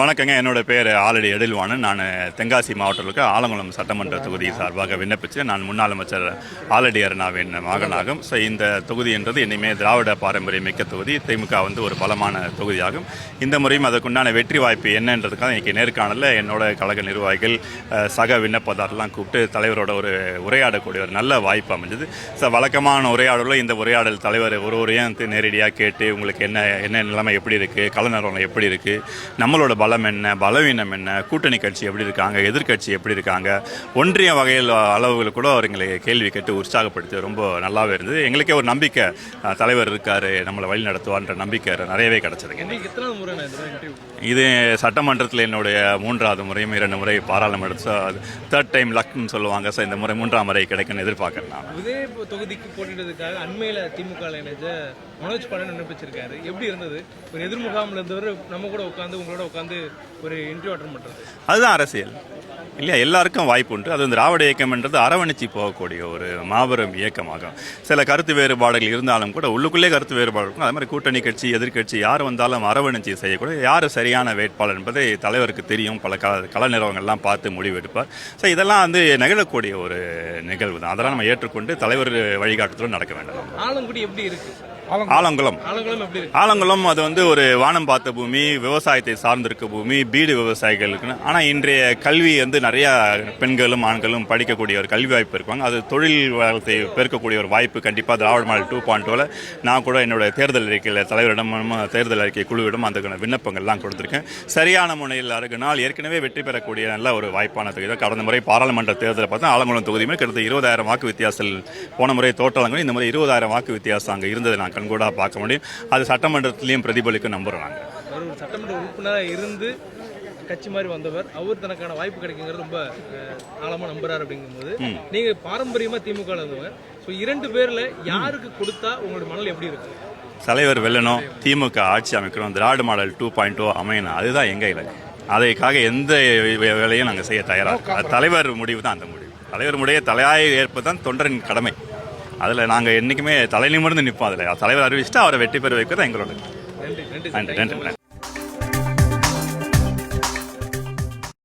வணக்கங்க. என்னோட பேர் ஆலடி எழில்வாணன். நான் தென்காசி மாவட்டத்தில் இருக்க ஆலங்குளம் சட்டமன்ற தொகுதி சார்பாக விண்ணப்பிச்சு நான் முன்னாள் அமைச்சர் ஆலடி அருணாவின் மகனாகும். ஸோ இந்த தொகுதி என்றது இனிமே திராவிட பாரம்பரிய மிக்க தொகுதி. திமுக ஒரு பலமான தொகுதியாகும். இந்த முறையும் அதற்குண்டான வெற்றி வாய்ப்பு என்னன்றதுக்காக இன்றைக்கி நேர்காணலில் என்னோட கழக நிர்வாகிகள் சக விண்ணப்பதாரெல்லாம் கூப்பிட்டு தலைவரோட ஒரு உரையாடக்கூடிய ஒரு நல்ல வாய்ப்பு அமைஞ்சது. ஸோ வழக்கமான உரையாடலில் இந்த உரையாடல் தலைவர் ஒருவரையும் நேரடியாக கேட்டு உங்களுக்கு என்ன நிலைமை எப்படி இருக்குது, கள நிறுவனம் எப்படி இருக்குது, நம்மளோட பலம் என்ன, பலவீனம் என்ன, கூட்டணி கட்சி எப்படி இருக்காங்க, எதிர்கட்சி எப்படி இருக்காங்க, ஒன்றிய வகையில் அளவுகள் கூட அவர் எங்களை கேள்வி கேட்டு உற்சாகப்படுத்தி ரொம்ப நல்லாவே இருந்தது. எங்களுக்கே ஒரு நம்பிக்கை தலைவர் இருக்காரு, நம்மளை வழி நடத்துவார்ன்ற நம்பிக்கை நிறையவே கிடைச்சதுங்க. இது சட்டமன்றத்தில் என்னுடைய 3வது முறையும் 2 முறை பாராளுமன்றத்தில் தேர்ட் டைம் லக்னு சொல்லுவாங்க. ஸோ இந்த முறை 3ஆம் முறை கிடைக்குன்னு எதிர்பார்க்குறேன். நான் இதே தொகுதிக்கு போட்டியிட்டதுக்காக அண்மையில் திமுக மனோஜ் பாண்டியன் விண்ணப்பிச்சிருக்காரு. எப்படி இருந்தது? ஒரு எதிர்முகாமில் இருந்தவர் நம்ம கூட உட்காந்து உங்களோட உட்காந்து ஒரு இன்டர்வியூ அட்டெண்ட் பண்ணுறது, அதுதான் அரசியல் இல்லையா? எல்லாருக்கும் வாய்ப்பு உண்டு. அது திராவிட இயக்கம்ன்றது அரவணைச்சி போகக்கூடிய ஒரு மாபெரும் இயக்கமாகும். சில கருத்து வேறுபாடுகள் இருந்தாலும் கூட உள்ளுக்குள்ளே கருத்து வேறுபாடு இருக்கும். அது மாதிரி கூட்டணி கட்சி எதிர்கட்சி யார் வந்தாலும் அரவணைச்சி செய்யக்கூடிய யார் சரியான வேட்பாளர் என்பதை தலைவருக்கு தெரியும். பல கள நிறுவனங்கள்லாம் பார்த்து முடிவெடுப்பார். ஸோ இதெல்லாம் நிகழக்கூடிய ஒரு நிகழ்வு தான். அதெல்லாம் நம்ம ஏற்றுக்கொண்டு தலைவர் வழிகாட்டுதலும் நடக்க வேண்டும். ஆலங்குடி எப்படி இருக்கு? ஆலங்குளம் அது ஒரு வானம் பார்த்த பூமி, விவசாயத்தை சார்ந்திருக்க பூமி, பீடு விவசாயிகளுக்கு. ஆனால் இன்றைய கல்வி நிறைய பெண்களும் ஆண்களும் படிக்கக்கூடிய ஒரு கல்வி வாய்ப்பு இருப்பாங்க. அது தொழில் வளத்தை பெருக்கக்கூடிய ஒரு வாய்ப்பு கண்டிப்பாக திராவிட மாடல் 2.0 நான் கூட என்னோட தேர்தல் அறிக்கையில் தலைவரிடம் தேர்தல் அறிக்கை குழுவிடம் அந்த விண்ணப்பங்கள்லாம் கொடுத்துருக்கேன். சரியான முனையில் அருகினால் ஏற்கனவே வெற்றி பெறக்கூடிய நல்ல ஒரு வாய்ப்பான தொகுதி. கடந்த முறை பாராளுமன்ற தேர்தலை பார்த்தா ஆலங்குளம் தொகுதியுமே கிட்டத்தட்ட 20,000 வாக்கு வித்தியாசத்தில் போன முறை தோற்றலங்க. இந்த முறை 20,000 வாக்கு வித்தியாசம் அங்கே இருந்தது நான் கண்கூடாக பார்க்க முடியும். அது சட்டமன்றத்திலையும் பிரதிபலிக்க நம்புறோம். நாங்கள் சட்டமன்ற உறுப்பினராக இருந்து கட்சி மாதிரி வந்தவர், அவர் தனக்கான வாய்ப்பு கிடைக்குங்கிறது ரொம்ப ஆழமா நம்புறாரு. அப்படிங்கும்போது நீங்க பாரம்பரியமா திமுக இருந்தவர், ஸோ 2 பேர்ல யாருக்கு கொடுத்தா உங்களுடைய மனநிலை எப்படி இருக்கு? தலைவர் வெல்லணும், திமுக ஆட்சி அமைக்கணும், திராவிட மாடல் 2.0 அமையணும், அதுதான் எங்க இலக்கு. அதைக்காக எந்த வேலையும் நாங்கள் செய்ய தயாராக. தலைவர் முடிவு தான் அந்த முடிவு. தலைவர் முடிய தலையாய ஏற்பது தான் தொண்டரின் கடமை. அதில் நாங்கள் என்றைக்குமே தலை நிமிர்ந்து நிற்போம். அதில் தலைவர் அறிவிச்சுட்டு அவரை வெற்றி பெற வைக்கிறது எங்களோட. நன்றி.